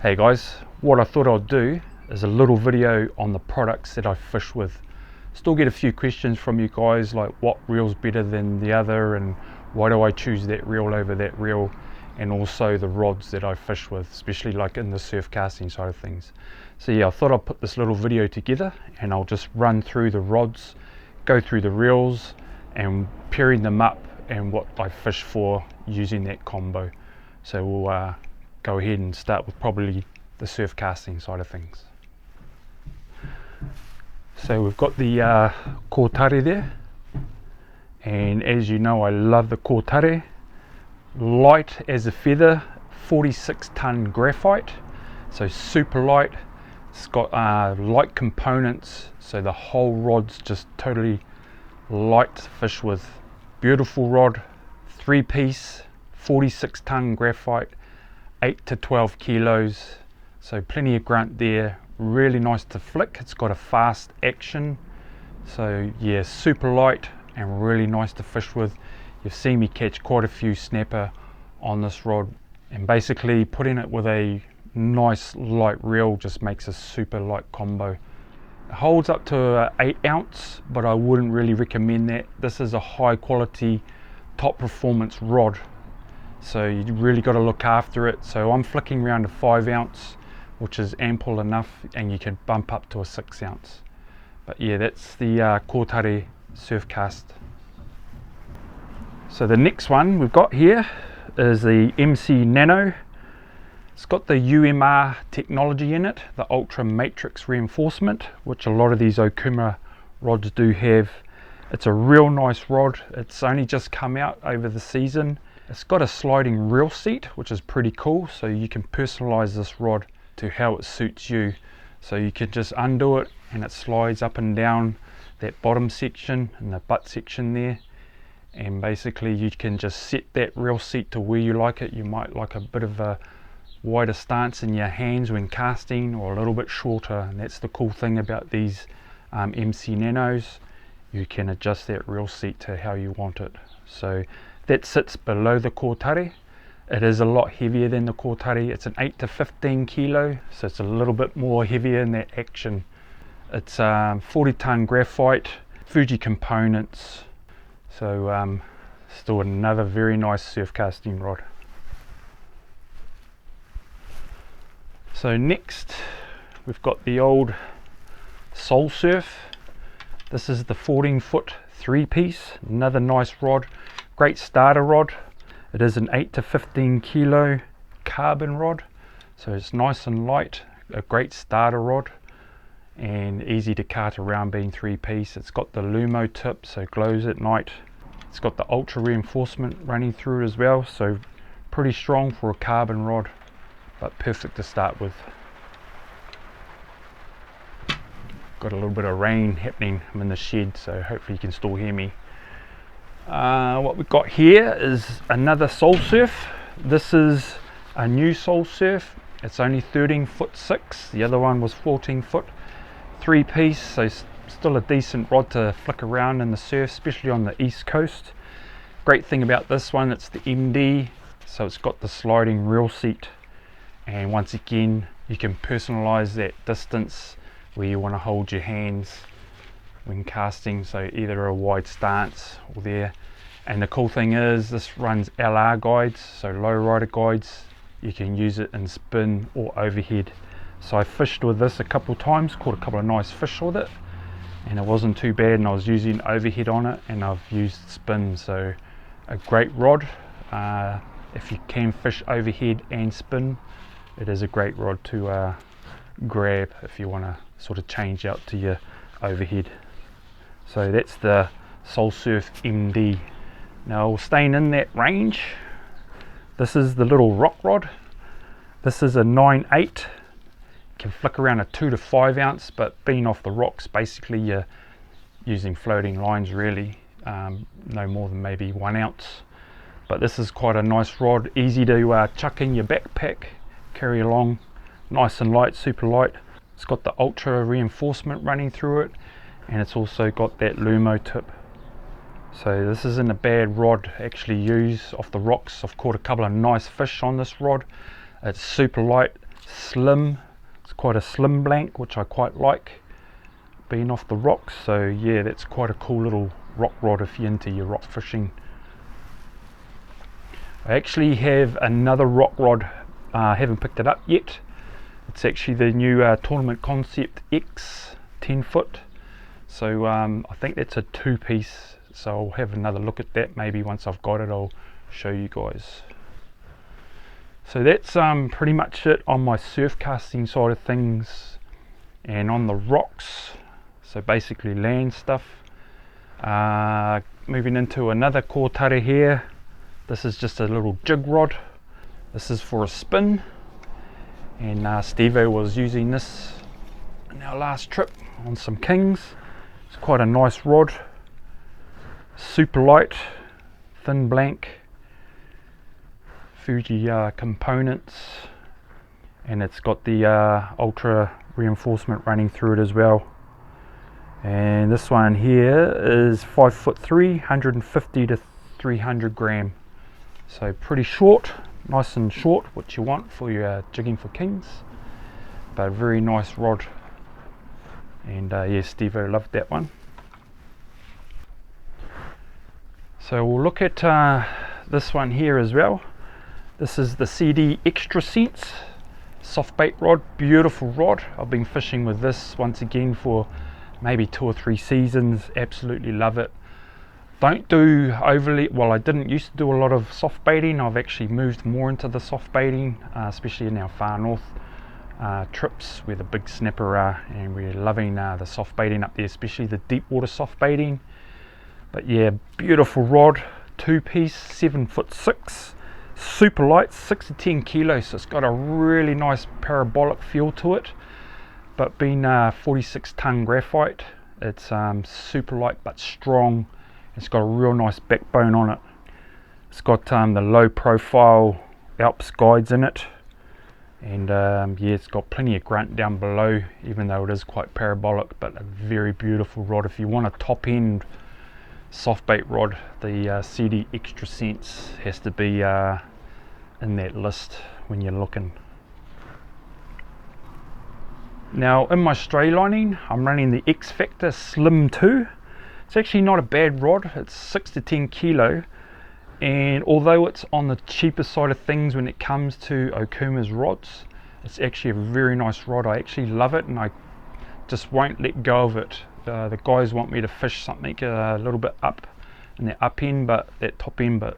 Hey guys, what I thought I'd do is a little video on the products that I fish with. Still get a few questions from you guys like what reel's better than the other and why do I choose that reel over that reel, and also the rods that I fish with, especially like in the surf casting side of things. So yeah, I thought I'd put this little video together and I'll just run through the rods, go through the reels and pairing them up and what I fish for using that combo. So we'll go ahead and start with probably the surf casting side of things. So we've got the Kortar there, and as you know I love the Kortar. Light as a feather, 46 ton graphite, so super light. It's got light components, so the whole rod's just totally light to fish with. Beautiful rod, 3-piece, 46 ton graphite, 8 to 12 kilos, so plenty of grunt there. Really nice to flick. It's got a fast action, so yeah, super light and really nice to fish with. You've seen me catch quite a few snapper on this rod, and basically putting it with a nice light reel just makes a super light combo. It holds up to 8 ounce, but I wouldn't really recommend that. This is a high quality top performance rod, so you really got to look after it. So I'm flicking around a 5 ounce, which is ample enough, and you can bump up to a 6 ounce. But yeah, that's the Kortar Surfcast. So the next one we've got here is the MC Nano. It's got the UMR technology in it, the ultra matrix reinforcement, which a lot of these Okuma rods do have. It's a real nice rod. It's only just come out over the season. It's got a sliding reel seat, which is pretty cool, so you can personalize this rod to how it suits you. So you can just undo it and it slides up and down that bottom section and the butt section there, and basically you can just set that reel seat to where you like it. You might like a bit of a wider stance in your hands when casting, or a little bit shorter, and that's the cool thing about these MC Nanos. You can adjust that reel seat to how you want it. So that sits below the Kortar. It is a lot heavier than the Kortar. It's an 8 to 15 kilo, so it's a little bit more heavier in that action. It's 40 ton graphite, Fuji components, so still another very nice surf casting rod. So next we've got the old Soul Surf. This is the 14-foot 3-piece, another nice rod, great starter rod. It is an 8 to 15 kilo carbon rod, so it's nice and light, a great starter rod and easy to cart around being 3-piece. It's got the Lumo tip, so glows at night. It's got the ultra reinforcement running through it as well, so pretty strong for a carbon rod, but perfect to start with. Got a little bit of rain happening. I'm in the shed, so hopefully you can still hear me. What we've got here is another Soul Surf. This is a new Soul Surf. It's only 13'6". The other one was 14-foot 3-piece, so still a decent rod to flick around in the surf, especially on the east coast. Great thing about this one, it's the MD, so it's got the sliding reel seat, and once again you can personalize that distance where you want to hold your hands when casting, so either a wide stance or there. And the cool thing is this runs LR guides, so low rider guides. You can use it in spin or overhead. So I fished with this a couple of times, caught a couple of nice fish with it, and it wasn't too bad, and I was using overhead on it and I've used spin, so a great rod. If you can fish overhead and spin, it is a great rod to grab if you want to sort of change out to your overhead. So that's the Soul Surf MD. Now staying in that range, this is the little rock rod. This is a 9/8. Can flick around a 2 to 5 ounce, but being off the rocks, basically you're using floating lines really, no more than maybe 1 ounce. But this is quite a nice rod, easy to chuck in your backpack, carry along, nice and light, super light. It's got the ultra reinforcement running through it, and it's also got that Lumo tip. So this isn't a bad rod to actually use off the rocks. I've caught a couple of nice fish on this rod. It's super light, slim. It's quite a slim blank, which I quite like, being off the rocks. So yeah, that's quite a cool little rock rod if you're into your rock fishing. I actually have another rock rod, I haven't picked it up yet. It's actually the new Tournament Concept X10 foot. So I think that's a 2-piece, so I'll have another look at that. Maybe once I've got it I'll show you guys. So that's pretty much it on my surf casting side of things. And on the rocks, so basically land stuff, moving into another Kortar here. This is just a little jig rod. This is for a spin, and Stevo was using this in our last trip on some kings. It's quite a nice rod, Superlight, thin blank, Fuji components, and it's got the ultra reinforcement running through it as well. And this one here is 5'3", 150 to 300 gram. So pretty short, nice and short, what you want for your jigging for kings, but a very nice rod. And yeah, Stevo loved that one. So we'll look at this one here as well. This is the CD Extra Sense soft bait rod, beautiful rod. I've been fishing with this once again for maybe 2 or 3 seasons, absolutely love it. Don't do overly, well, I didn't used to do a lot of soft baiting. I've actually moved more into the soft baiting, especially in our far north trips where the big snapper are, and we're loving the soft baiting up there, especially the deep water soft baiting. But yeah, beautiful rod, 2-piece, 7'6", super light, 6 to 10 kilos, so it's got a really nice parabolic feel to it. But being 46 ton graphite, it's super light but strong. It's got a real nice backbone on it. It's got the low profile Alps guides in it, and yeah, it's got plenty of grunt down below, even though it is quite parabolic. But a very beautiful rod. If you want a top end soft bait rod, the CD Extra Sense has to be in that list when you're looking. Now in my Straylining, I'm running the X Factor Slim 2. It's actually not a bad rod. It's 6 to 10 kilo, and although it's on the cheaper side of things when it comes to Okuma's rods, it's actually a very nice rod. I actually love it, and I just won't let go of it. The guys want me to fish something a little bit up in the up end, but that top end, but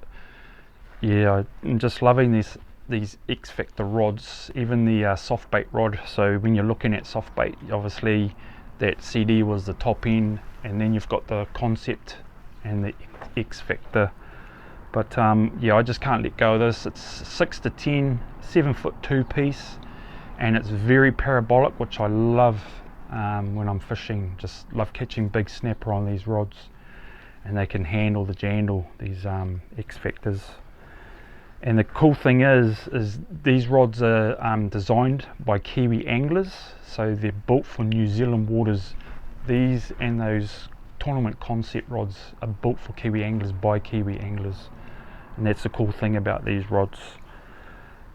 yeah, I'm just loving these X Factor rods, even the soft bait rod. So when you're looking at soft bait, obviously that CD was the top end, and then you've got the Concept and the X Factor. But yeah, I just can't let go of this. It's 6 to 10, 7 foot 2-piece, and it's very parabolic, which I love when I'm fishing. Just love catching big snapper on these rods, and they can handle the jandle, these X Factors. And the cool thing is these rods are designed by Kiwi anglers, so they're built for New Zealand waters. These and those Tournament Concept rods are built for Kiwi anglers by Kiwi anglers, and that's the cool thing about these rods.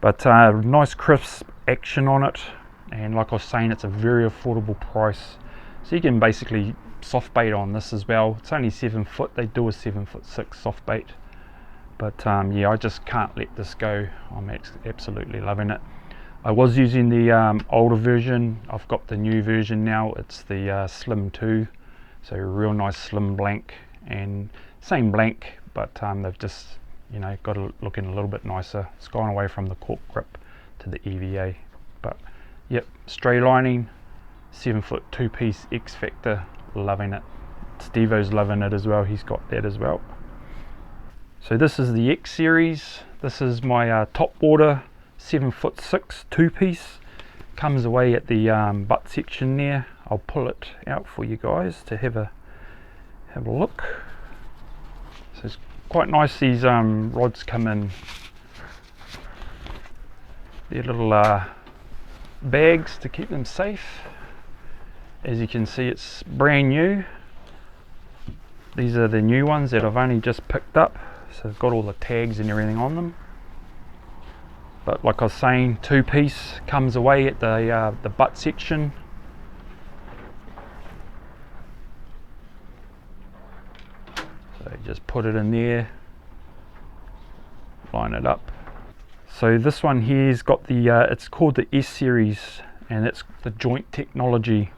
But nice crisp action on it, and like I was saying, it's a very affordable price. So you can basically soft bait on this as well. It's only 7 foot. They do a 7'6" soft bait. But yeah, I just can't let this go. I'm absolutely loving it. I was using the older version. I've got the new version now. It's the Slim 2, so a real nice slim blank, and same blank, but they've just, you know, got it looking a little bit nicer. It's gone away from the cork grip to the EVA. But yep, Straylining, 7 foot 2-piece X Factor, loving it. Stevo's loving it as well. He's got that as well. So this is the X series. This is my top water 7'6" 2-piece. Comes away at the butt section there. I'll pull it out for you guys to have a look. So it's quite nice. These rods come in their little bags to keep them safe. As you can see, it's brand new. These are the new ones that I've only just picked up. So they've got all the tags and everything on them. but like I was saying, two-piece comes away at the butt section. So just put it in there, line it up. So this one here's got the it's called the S series, and it's the joint technology.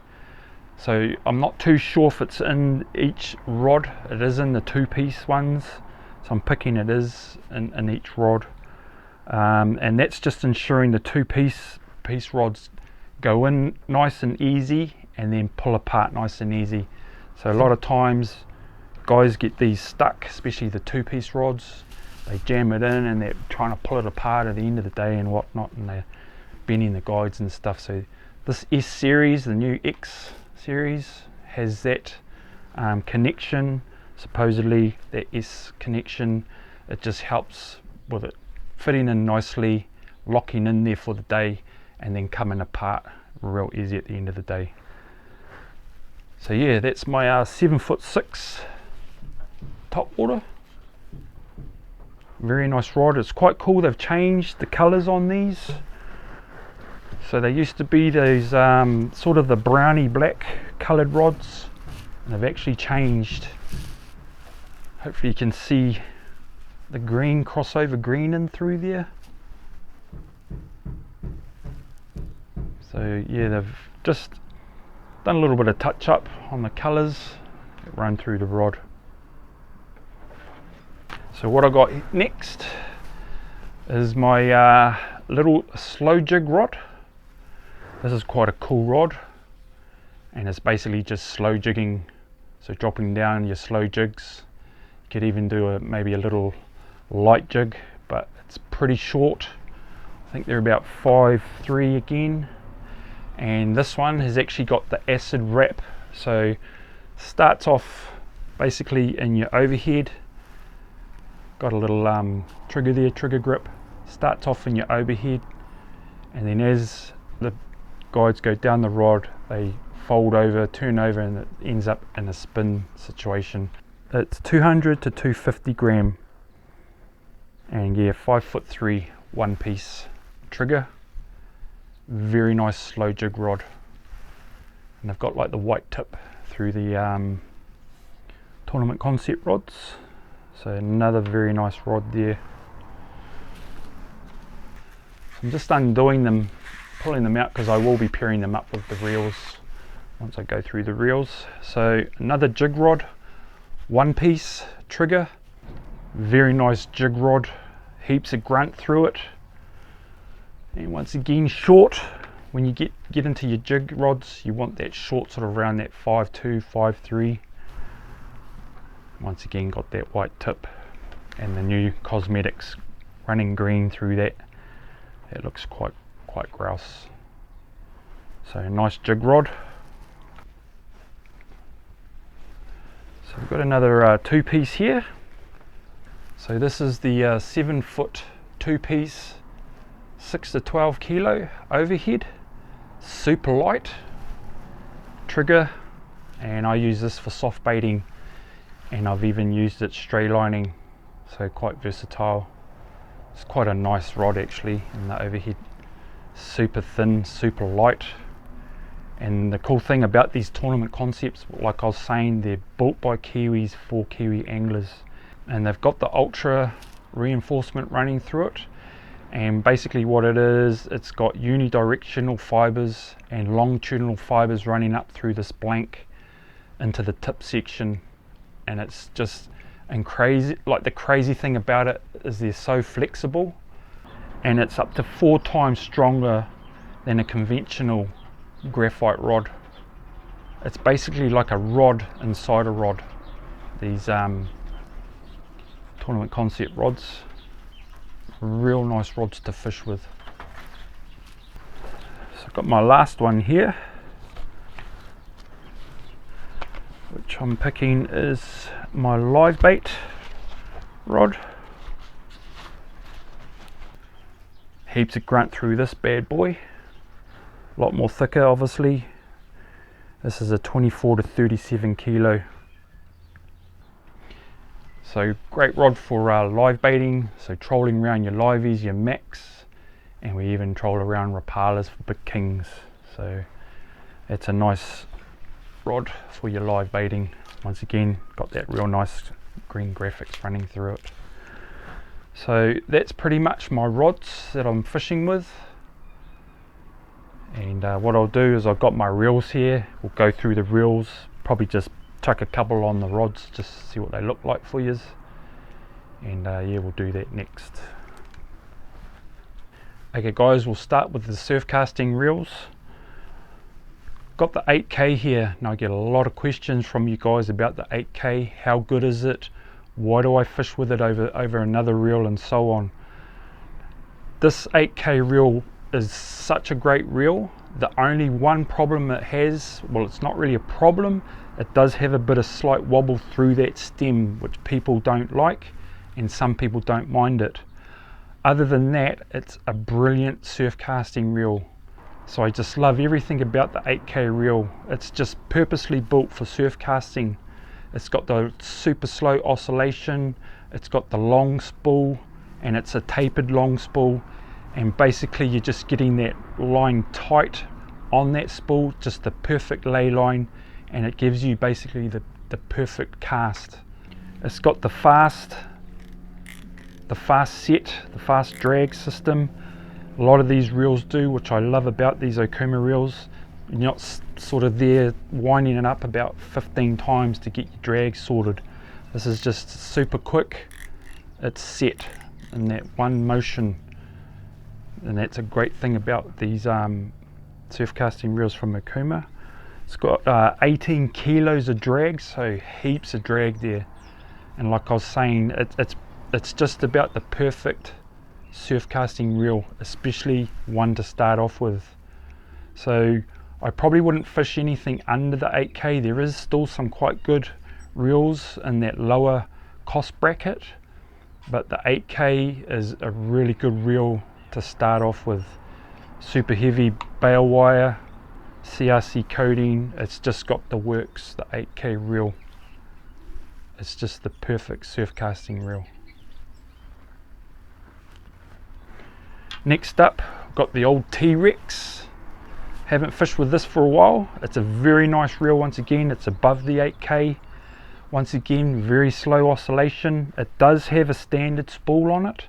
So I'm not too sure if it's in each rod. It is in the two-piece ones, so I'm picking it is in each rod, and that's just ensuring the two-piece rods go in nice and easy and then pull apart nice and easy. So a lot of times guys get these stuck, especially the two-piece rods. They jam it in and they're trying to pull it apart at the end of the day and whatnot, and they're bending the guides and stuff. So this S series, the new X series, has that connection. Supposedly that S connection, it just helps with it fitting in nicely, locking in there for the day, and then coming apart real easy at the end of the day. So yeah, that's my 7'6" top water. Very nice rod. It's quite cool. They've changed the colors on these. So they used to be those sort of the browny black colored rods, and they've actually changed. Hopefully you can see the green, crossover green in through there. So yeah, they've just done a little bit of touch up on the colors that run through the rod. So what I got next is my little slow jig rod. This is quite a cool rod, and it's basically just slow jigging, so dropping down your slow jigs. You could even do maybe a little light jig, but it's pretty short. I think they're about 5'3" again, and this one has actually got the acid wrap. So starts off basically in your overhead, got a little trigger there, trigger grip, starts off in your overhead, and then as the guides go down the rod, they fold over, turn over, and it ends up in a spin situation. It's 200 to 250 gram, and yeah, 5'3" one piece trigger. Very nice slow jig rod, and they've got like the white tip through the tournament concept rods. So another very nice rod there. So I'm just undoing them, pulling them out, because I will be pairing them up with the reels once I go through the reels. So another jig rod, one piece trigger, very nice jig rod, heaps of grunt through it, and once again short. When you get into your jig rods, you want that short, sort of around that 5'2", 5'3". Once again got that white tip, and the new cosmetics running green through that. It looks quite grouse. So nice jig rod. So we've got another two-piece here. So this is the 7 foot two-piece, 6 to 12 kilo overhead, Superlight trigger, and I use this for soft baiting, and I've even used it straylining, so quite versatile. It's quite a nice rod actually in the overhead. Super thin, super light, and the cool thing about these tournament concepts, like I was saying, they're built by Kiwis for Kiwi anglers, and they've got the ultra reinforcement running through it. And basically what it is, it's got unidirectional fibers and longitudinal fibers running up through this blank into the tip section, and it's just crazy. Like, the crazy thing about it is they're so flexible, and it's up to 4 times stronger than a conventional graphite rod. It's basically like a rod inside a rod, these tournament concept rods. Real nice rods to fish with. So I've got my last one here, which I'm picking is my live bait rod. Heaps of grunt through this bad boy, a lot more thicker obviously. This is a 24 to 37 kilo. So great rod for live baiting, so trolling around your liveys, your macks, and we even troll around Rapalas for big kings. So it's a nice rod for your live baiting. Once again, got that real nice green graphics running through it. So that's pretty much my rods that I'm fishing with. And what I'll do is I've got my reels here. We'll go through the reels, probably just chuck a couple on the rods just to see what they look like for you. And yeah, we'll do that next. Okay guys, we'll start with the surf casting reels. Got the 8K here. Now I get a lot of questions from you guys about the 8K. How good is it? Why do I fish with it over another reel, and so on. This 8K reel is such a great reel. The only one problem it has, well, it's not really a problem, it does have a bit of slight wobble through that stem, which people don't like, and some people don't mind it. Other than that, it's a brilliant surf casting reel. So I just love everything about the 8K reel. It's just purposely built for surf casting. It's got the super slow oscillation, it's got the long spool, and it's a tapered long spool, and basically you're just getting that line tight on that spool, just the perfect lay line, and it gives you basically the perfect cast. It's got the fast set, the fast drag system. A lot of these reels do, which I love about these Okuma reels. You're not sort of there winding it up about 15 times to get your drag sorted. This is just super quick. It's set in that one motion, and that's a great thing about these surf casting reels from Okuma. It's got 18 kilos of drag, so heaps of drag there. And like I was saying, it's just about the perfect surf casting reel, especially one to start off with. So I probably wouldn't fish anything under the 8K. There is still some quite good reels in that lower cost bracket, but the 8K is a really good reel to start off with. Super heavy bale wire, CRC coating, it's just got the works. The 8K reel, it's just the perfect surf casting reel. Next up, got the old T-Rex. Haven't fished with this for a while. It's a very nice reel. Once again, it's above the 8K. Once again, very slow oscillation. It does have a standard spool on it,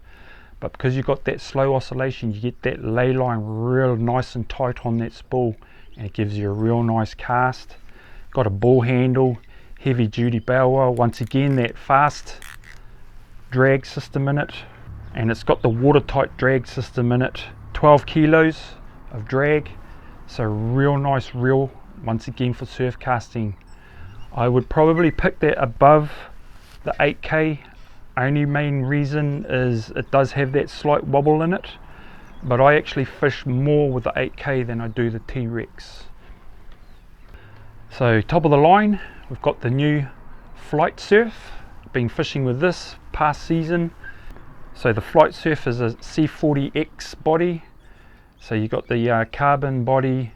but because you've got that slow oscillation, you get that lay line real nice and tight on that spool, and it gives you a real nice cast. Got a ball handle, heavy duty bale wire. Once again, that fast drag system in it, and it's got the watertight drag system in it. 12 kilos of drag, so real nice reel once again for surf casting. I would probably pick that above the 8K. Only main reason is it does have that slight wobble in it, but I actually fish more with the 8K than I do the T-Rex. So top of the line, we've got the new Flight Surf. Been fishing with this past season. So the Flight Surf is a C40X body. So you got the carbon body,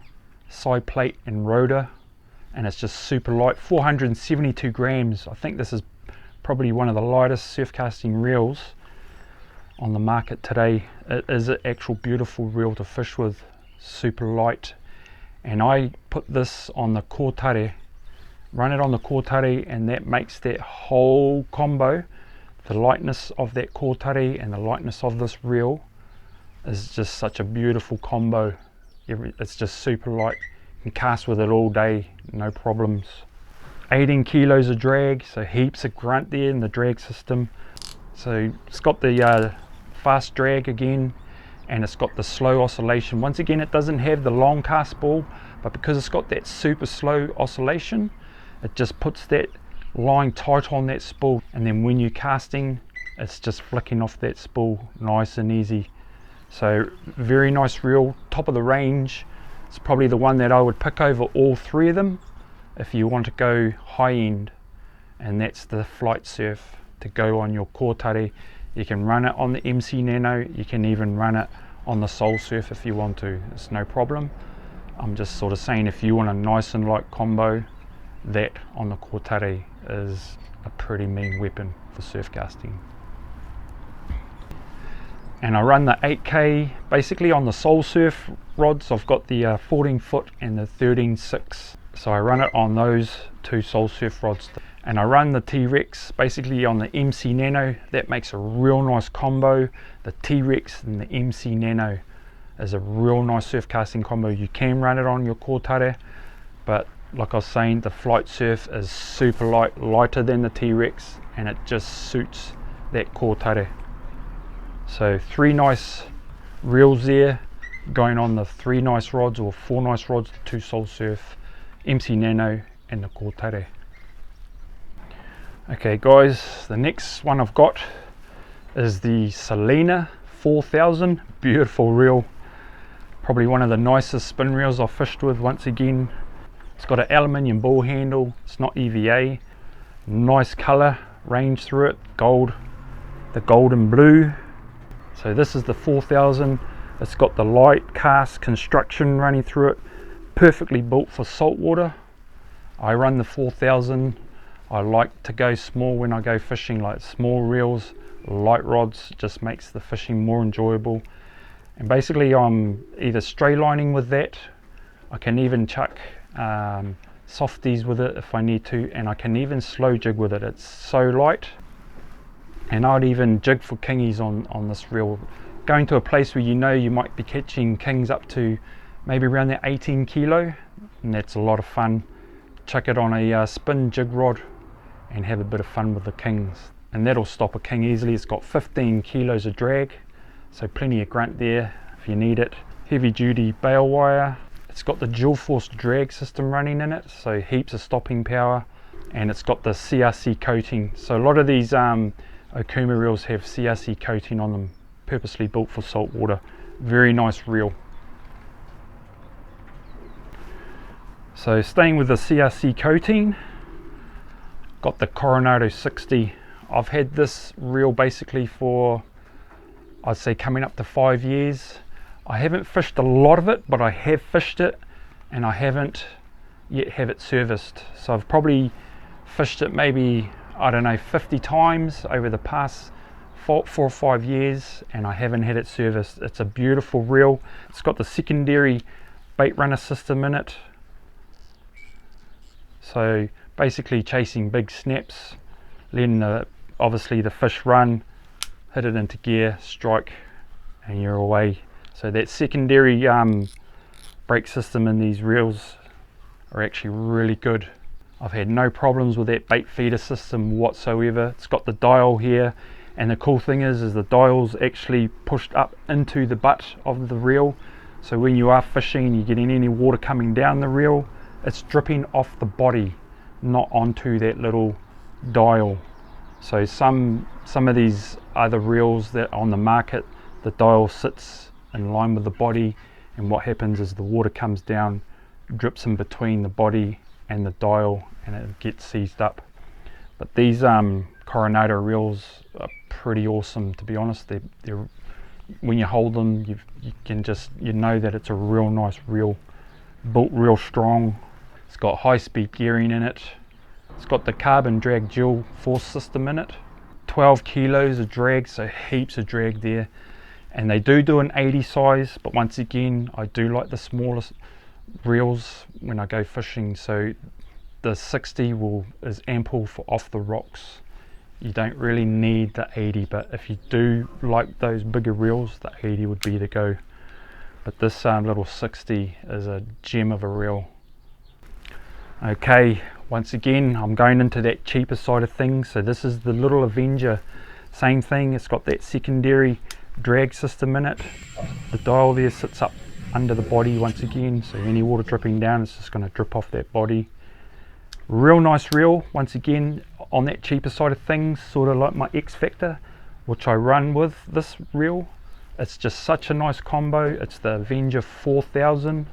side plate and rotor, and it's just super light, 472 grams. I think this is probably one of the lightest surf casting reels on the market today. It is an actual beautiful reel to fish with, super light. And I put this on the Kortar, run it on the Kortar, and that makes that whole combo. The lightness of that Kortar and the lightness of this reel is just such a beautiful combo. It's just super light. You can cast with it all day, no problems. 18 kilos of drag, so heaps of grunt there in the drag system. So it's got the fast drag again, and it's got the slow oscillation. Once again, it doesn't have the long cast ball, but because it's got that super slow oscillation, it just puts that line tight on that spool, and then when you're casting, it's just flicking off that spool nice and easy. So very nice reel, top of the range. It's probably the one that I would pick over all three of them if you want to go high end, and that's the Flight Surf to go on your Kortar. You can run it on the MC Nano, you can even run it on the Soul Surf if you want to, it's no problem. I'm just sort of saying, if you want a nice and light combo, that on the Kortar is a pretty mean weapon for surf casting. and I run the 8K basically on the Soul Surf rods. I've got the 14 foot and the 13.6, so I run it on those two Soul Surf rods, and I run the T-Rex basically on the MC Nano. That makes a real nice combo. The T-Rex and the MC Nano is a real nice surf casting combo. You can run it on your Kortar, but like I was saying, the Flight Surf is super light, lighter than the T-Rex, and it just suits that Kortar. So 3 nice reels there going on the 3 nice rods, or 4 nice rods, the 2 Soul Surf, MC Nano and the Kortar. Okay guys, the next one I've got is the Selena 4000. Beautiful reel, probably one of the nicest spin reels I've fished with once again. It's got an aluminium ball handle, it's not EVA, nice colour range through it, gold, the gold and blue. So this is the 4000. It's got the light cast construction running through it, perfectly built for saltwater. I run the 4000. I like to go small when I go fishing, like small reels, light rods, just makes the fishing more enjoyable. And basically I'm either straylining with that, I can even chuck softies with it if I need to, and I can even slow jig with it. It's so light, and I'd even jig for kingies on this reel, going to a place where you know you might be catching kings up to maybe around that 18 kilo, and that's a lot of fun. Chuck it on a spin jig rod and have a bit of fun with the kings, and that'll stop a king easily. It's got 15 kilos of drag, so plenty of grunt there if you need it. Heavy duty bail wire. It's got the dual force drag system running in it, so heaps of stopping power, and it's got the CRC coating. So a lot of these Okuma reels have CRC coating on them, purposely built for saltwater. Very nice reel. So staying with the CRC coating, got the Coronado 60. I've had this reel basically for, I'd say, coming up to 5 years. I haven't fished a lot of it, but I have fished it, and I haven't yet have it serviced. So I've probably fished it maybe, I don't know, 50 times over the past 4 or 5 years, and I haven't had it serviced. It's a beautiful reel. It's got the secondary bait runner system in it, so basically chasing big snaps, letting obviously the fish run, hit it into gear, strike, and you're away. So that secondary brake system in these reels are actually really good. I've had no problems with that bait feeder system whatsoever. It's got the dial here, and the cool thing is the dial's actually pushed up into the butt of the reel, so when you are fishing and you're getting any water coming down the reel, it's dripping off the body, not onto that little dial. So some of these other reels that are on the market, the dial sits in line with the body, and what happens is the water comes down, drips in between the body and the dial, and it gets seized up. But these Coronado reels are pretty awesome, to be honest. They're when you hold them, you can just, you know that it's a real nice reel, built real strong. It's got high-speed gearing in it. It's got the carbon drag dual force system in it. 12 kilos of drag, so heaps of drag there. And they do an 80 size, but once again, I do like the smallest reels when I go fishing. So the 60 is ample for off the rocks. You don't really need the 80, but if you do like those bigger reels, the 80 would be the go. But this little 60 is a gem of a reel. Okay, once again, I'm going into that cheaper side of things. So this is the Little Avenger. Same thing, it's got that secondary drag system in it. The dial there sits up under the body once again, so any water dripping down, it's just going to drip off that body. Real nice reel, once again, on that cheaper side of things, sort of like my X Factor, which I run with this reel. It's just such a nice combo. It's the Avenger 4000,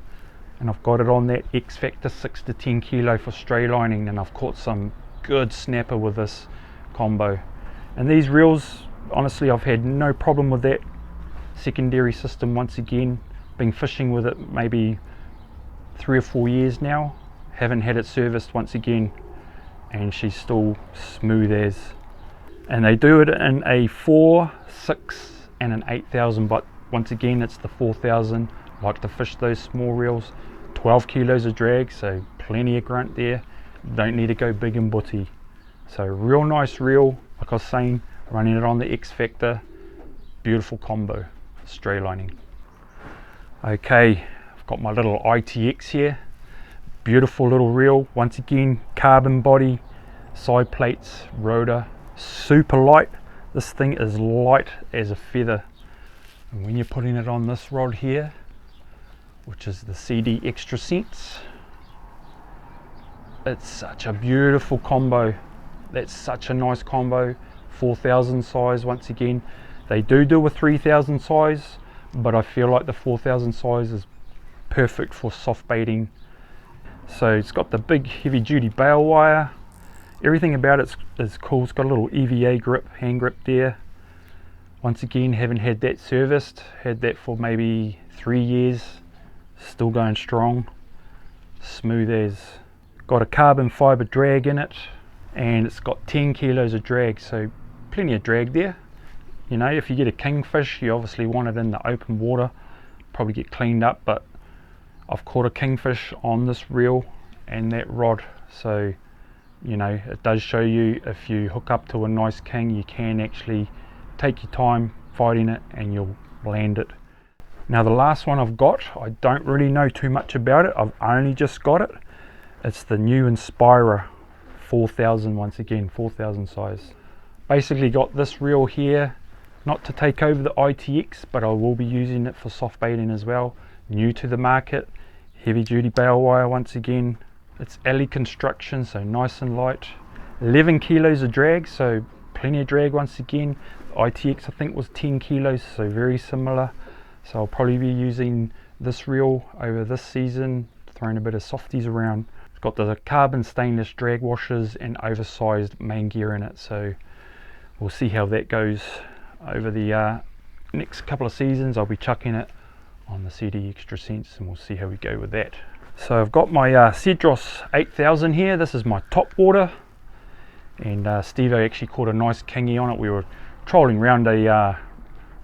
and I've got it on that X Factor 6 to 10 kilo for straylining, and I've caught some good snapper with this combo. And these reels, honestly, I've had no problem with that secondary system. Once again, been fishing with it maybe 3 or 4 years now, haven't had it serviced once again, and she's still smooth as. And they do it in a 4, 6 and an 8000, but once again it's the 4000. Like to fish those small reels. 12 kilos of drag, so plenty of grunt there. Don't need to go big and butty. So real nice reel, like I was saying, running it on the X Factor. Beautiful combo, straylining. Okay, I've got my little ITX here. Beautiful little reel, once again carbon body, side plates, rotor, super light. This thing is light as a feather, and when you're putting it on this rod here, which is the CD Extra Cents, it's such a beautiful combo. That's such a nice combo. 4000 size, once again. They do a 3000 size, but I feel like the 4000 size is perfect for soft baiting. So it's got the big heavy duty bail wire. Everything about it is cool. It's got a little EVA grip, hand grip there. Once again, haven't had that serviced. Had that for maybe 3 years. Still going strong. Smooth as. Got a carbon fiber drag in it, and it's got 10 kilos of drag, so plenty of drag there. You know, if you get a kingfish, you obviously want it in the open water, probably get cleaned up, but I've caught a kingfish on this reel and that rod, so you know, it does show you if you hook up to a nice king, you can actually take your time fighting it and you'll land it. Now the last one I've got, I don't really know too much about it. I've only just got it. It's the new Inspir 4000, once again 4000 size. Basically got this reel here, not to take over the ITX, but I will be using it for soft baiting as well. New to the market, heavy duty bail wire once again. It's alley construction, so nice and light. 11 kilos of drag, so plenty of drag once again. The ITX I think was 10 kilos, so very similar. So I'll probably be using this reel over this season, throwing a bit of softies around. It's got the carbon stainless drag washers and oversized main gear in it, so we'll see how that goes over the next couple of seasons. I'll be chucking it on the CD Extra Cents and we'll see how we go with that. So I've got my Cedros 8000 here. This is my top water, and Steve actually caught a nice kingy on it. We were trolling around a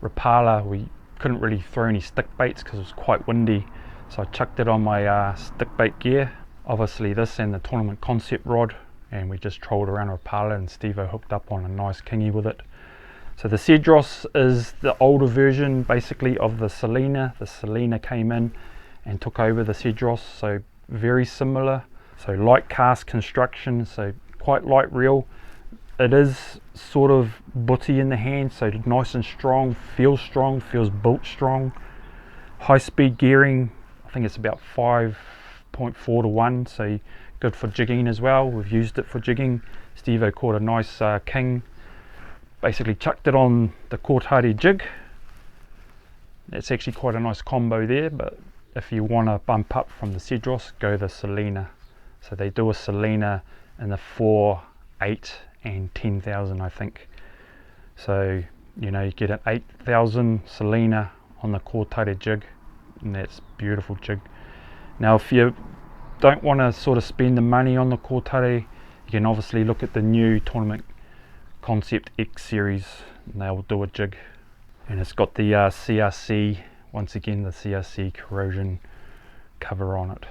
Rapala. We couldn't really throw any stick baits because it was quite windy, so I chucked it on my stick bait gear, obviously this and the tournament concept rod, and we just trolled around Rapala and Steve hooked up on a nice kingy with it. So the Cedros is the older version basically of the Selena. The Selena came in and took over the Cedros, so very similar. So light cast construction, so quite light reel. It is sort of butty in the hand, so nice and strong, feels built strong. High speed gearing, I think it's about 5.4 to 1, so good for jigging as well. We've used it for jigging. Steve caught a nice king, basically chucked it on the Kortar jig. It's actually quite a nice combo there, but if you want to bump up from the Cedros, go the Selena. So they do a Selena in the 4, 8 and 10,000 I think. So you know, you get an 8000 Selena on the Kortar jig, and that's beautiful jig. Now if you don't want to sort of spend the money on the Kortar, you can obviously look at the new tournament Concept X series, and they'll do a jig, and it's got the CRC, once again the CRC corrosion cover on it.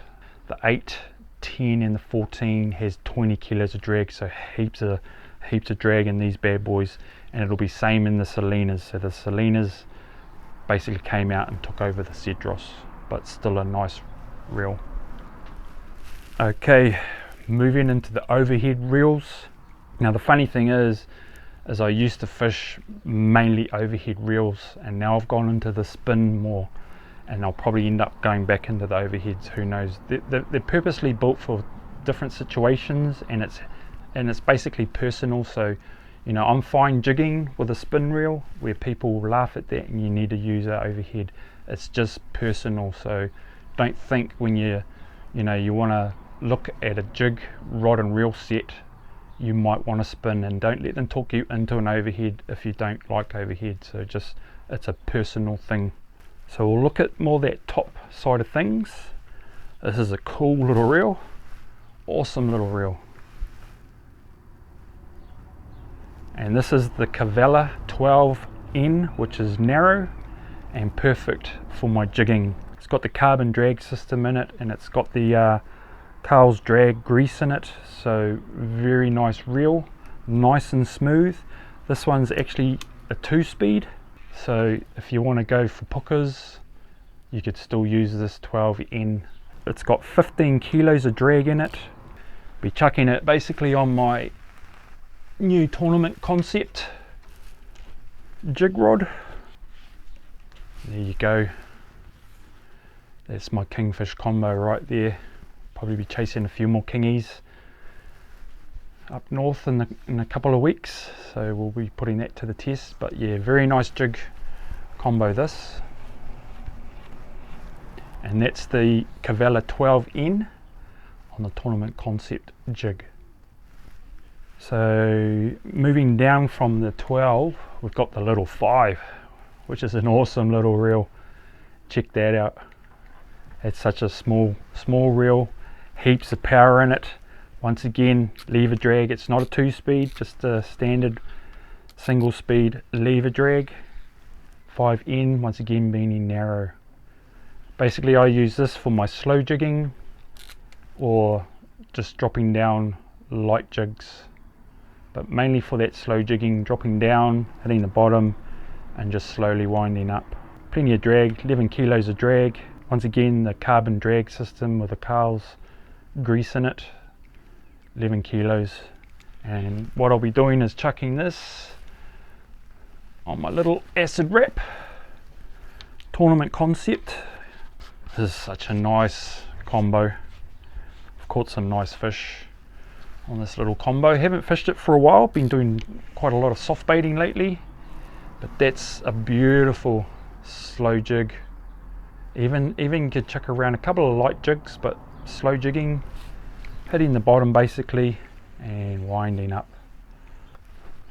The 8, 10 and the 14 has 20 kilos of drag, so heaps of drag in these bad boys, and it'll be same in the Selenas. So the Selenas basically came out and took over the Cedros, but still a nice reel. Okay, moving into the overhead reels. Now the funny thing is I used to fish mainly overhead reels, and now I've gone into the spin more, and I'll probably end up going back into the overheads, who knows. They're purposely built for different situations, and it's basically personal. So you know, I'm fine jigging with a spin reel where people laugh at that and you need to use an overhead. It's just personal, so don't think when you want to look at a jig rod and reel set you might want to spin, and don't let them talk you into an overhead if you don't like overhead. So just, it's a personal thing. So we'll look at more that top side of things. This is a cool little reel, awesome little reel, and this is the Cavalla 12 N, which is narrow and perfect for my jigging. It's got the carbon drag system in it, and it's got the Carl's drag grease in it, so very nice reel, nice and smooth. This one's actually a 2-speed, so if you want to go for pukas, you could still use this 12N. It's got 15 kilos of drag in it. Be chucking it basically on my new tournament Concept Jig Rod. There you go. That's my kingfish combo right there. Probably be chasing a few more kingies up north in a couple of weeks, so we'll be putting that to the test. But yeah, very nice jig combo this. And that's the Cavalla 12N on the tournament Concept jig. So moving down from the 12, we've got the little 5, which is an awesome little reel. Check that out. It's such a small reel, heaps of power in it. Once again, lever drag. It's not a 2-speed, just a standard single speed lever drag. 5N, once again being narrow. Basically I use this for my slow jigging or just dropping down light jigs, but mainly for that slow jigging, dropping down, hitting the bottom and just slowly winding up. Plenty of drag, 11 kilos of drag. Once again, the carbon drag system with the Carl's grease in it, 11 kilos. And what I'll be doing is chucking this on my little acid wrap tournament Concept. This is such a nice combo. I've caught some nice fish on this little combo. Haven't fished it for a while, been doing quite a lot of soft baiting lately, but that's a beautiful slow jig. Even could chuck around a couple of light jigs, but slow jigging, hitting the bottom basically and winding up.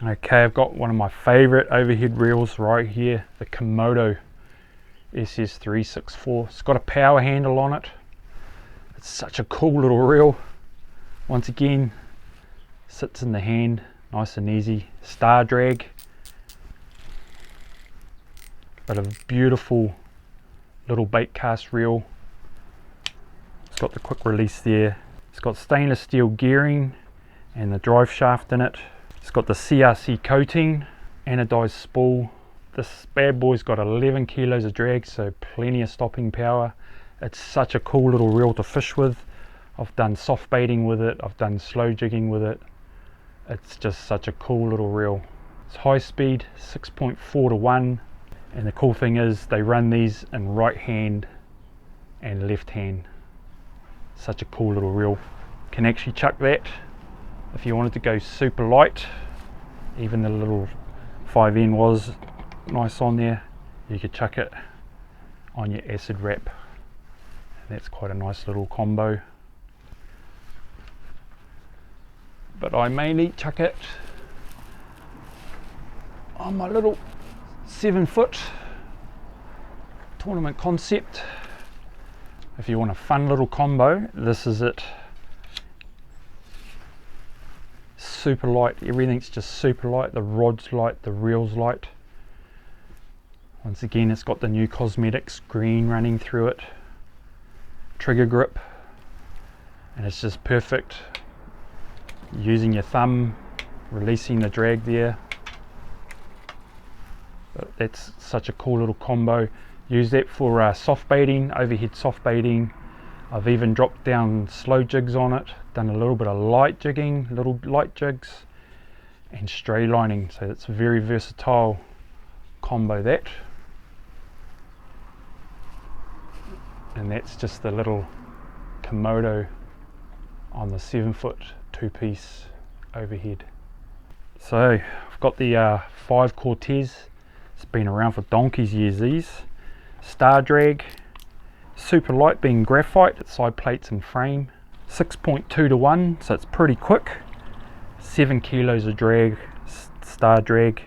Okay, I've got one of my favorite overhead reels right here, the Komodo SS364. It's got a power handle on it. It's such a cool little reel. Once again, sits in the hand, nice and easy. Star drag, but a beautiful little bait cast reel. It's got the quick release there. It's got stainless steel gearing and the drive shaft in it. It's got the CRC coating, anodized spool. This bad boy's got 11 kilos of drag, so plenty of stopping power. It's such a cool little reel to fish with. I've done soft baiting with it, I've done slow jigging with it. It's just such a cool little reel. It's high speed, 6.4 to 1. And the cool thing is they run these in right hand and left hand. Such a cool little reel. Can actually chuck that if you wanted to go super light. Even the little 5N was nice on there. You could chuck it on your acid wrap. And that's quite a nice little combo. But I mainly chuck it on my little 7-foot tournament Concept. If you want a fun little combo, this is it. Super light, everything's just super light. The rod's light, the reel's light. Once again, it's got the new cosmetics green running through it. Trigger grip, and it's just perfect. Using your thumb, releasing the drag there. But that's such a cool little combo. Use that for soft baiting, overhead soft baiting. I've even dropped down slow jigs on it, done a little bit of light jigging, little light jigs, and straylining. So it's a very versatile combo that. And that's just the little Komodo on the 7-foot 2-piece overhead. So I've got the 5 Cortez. It's been around for donkey's years. These star drag, super light being graphite. It's side plates and frame. 6.2 to 1, so it's pretty quick. 7 kilos of drag, star drag.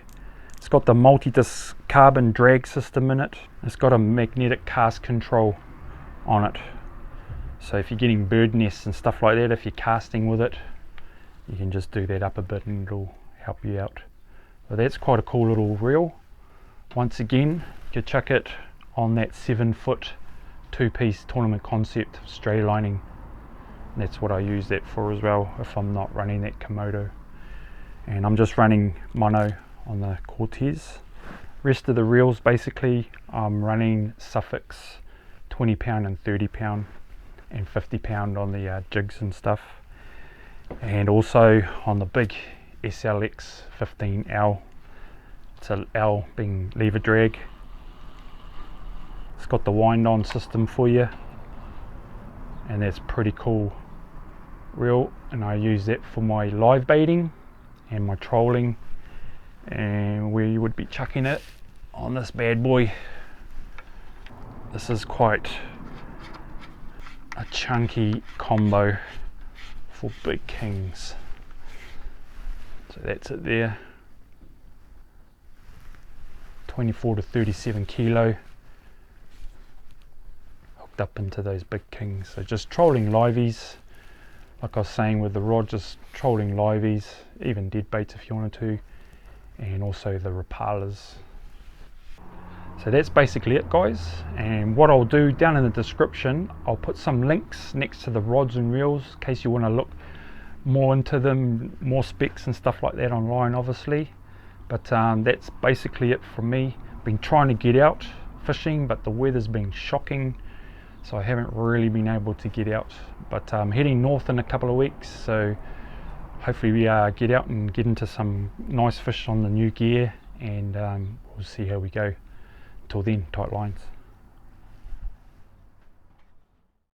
It's got the multi-disc carbon drag system in it. It's got a magnetic cast control on it, so if you're getting bird nests and stuff like that, if you're casting with it, you can just do that up a bit and it'll help you out. But that's quite a cool little reel. once again you chuck it on that 7-foot 2-piece tournament concept Straylining. That's what I use that for as well if I'm not running that Komodo. And I'm just running mono on the Cortez. Rest of the reels basically I'm running Suffix 20 pound and 30 pound and 50 pound on the jigs and stuff, and also on the big SLX 15L. It's a L being lever drag. It's got the wind on system for you, and that's pretty cool reel, and I use that for my live baiting and my trolling, and where you would be chucking it on this bad boy. This is quite a chunky combo for big kings. So that's it there, 24 to 37 kilo, hooked up into those big kings. So just trolling liveys, like I was saying with the rod, just trolling liveys, even dead baits if you wanted to, and also the Rapalas. So that's basically it, guys, and what I'll do down in the description, I'll put some links next to the rods and reels in case you want to look more into them, more specs and stuff like that online obviously. But that's basically it from me. Been trying to get out fishing, but the weather's been shocking, so I haven't really been able to get out, but I'm heading north in a couple of weeks, so hopefully we get out and get into some nice fish on the new gear, and we'll see how we go. Till then, tight lines.